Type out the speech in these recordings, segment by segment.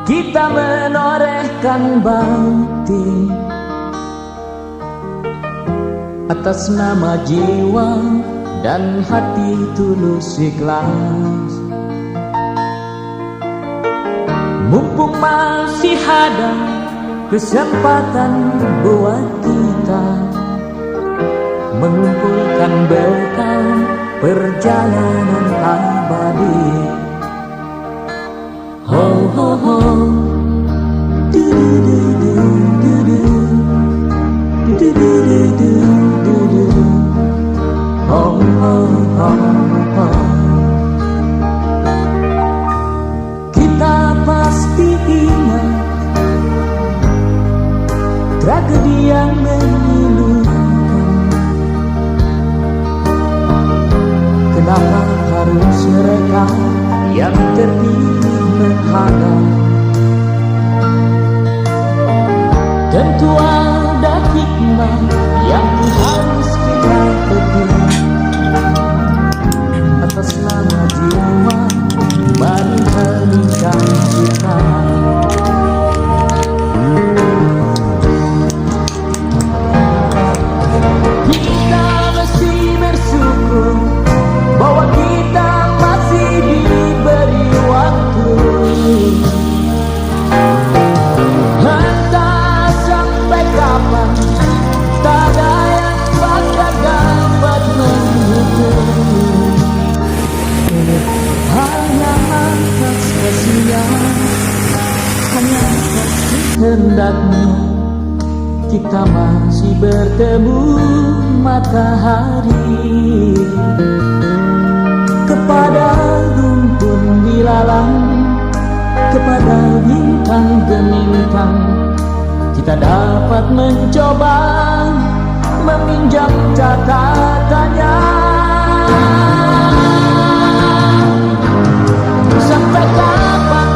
Kita menorehkan bakti atas nama jiwa dan hati tulus ikhlas. Mumpung masih ada kesempatan buat kita mengumpulkan bekal perjalanan abadi. Ho ho ho, du du du du du du du du du du du, ho ho ho ho. Kita pasti ingat tragedi yang memilukan. Kenapa harus mereka yang terpilih menghadap? Tentu ada hikmah yang harus kita petik atas nama jiwa mari heningkan kita. Kita mesti bersyukur bahwa kita masih diberi waktu. Entah sampai kapan, tak ada yang bakal dapat menghitung. Hanya atas kasihan, hanya atas kehendaknya, kita masih bertemu matahari. Kepada rumpun dilalang, kepada bintang gemintang, kita dapat mencoba meminjam catatannya. Sampai kapan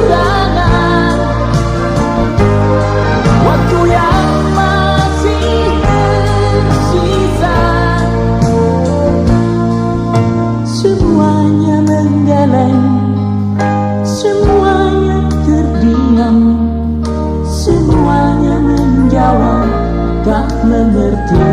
kegerangan waktu yang masih tersisa? Semuanya menggeleng, semuanya terdiam, semuanya menjawab tak mengerti.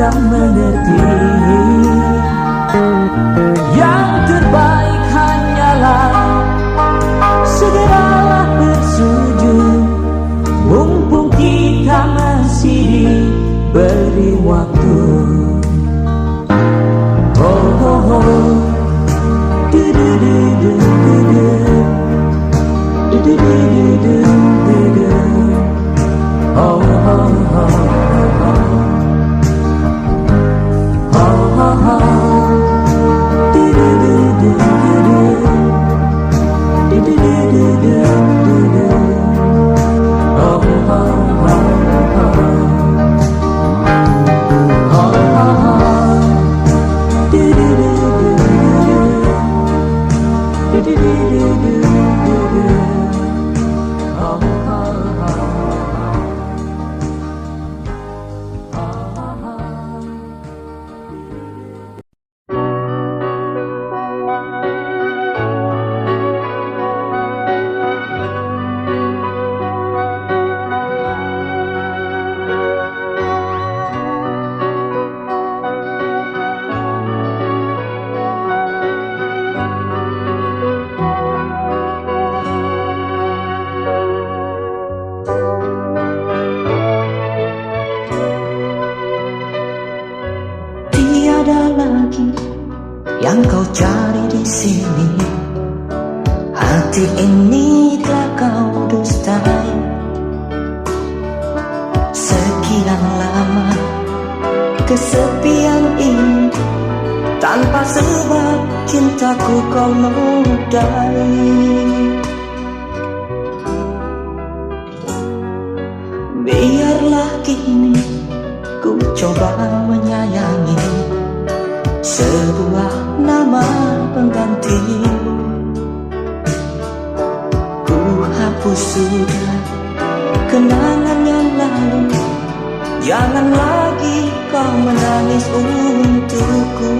akan mengerti. Yang terbaik hanyalah segeralah bersujud, mumpung kita masih diberi waktu. Oh, oh, oh. Du, du, du, du, du, du. Du, du, du, du, du, du. Oh, oh, oh, oh. Oh, oh, oh. Du, du, du, du, du. Du, du, du, du, du, du. Oh, oh, oh, oh. Oh, oh, oh. Du, du, du, du, du. Du, du, du, du, du, du. Oh, oh, oh. Tiada lagi yang kau cari di sini. Hati ini telah kau dustai. Sekian lama kesepian ini, tanpa sebab cintaku kau nodai. Biarlah kini ku coba menyayangi sebuah nama pengganti. Ku hapus sudah kenangan yang lalu. Jangan lagi kau menangis untukku.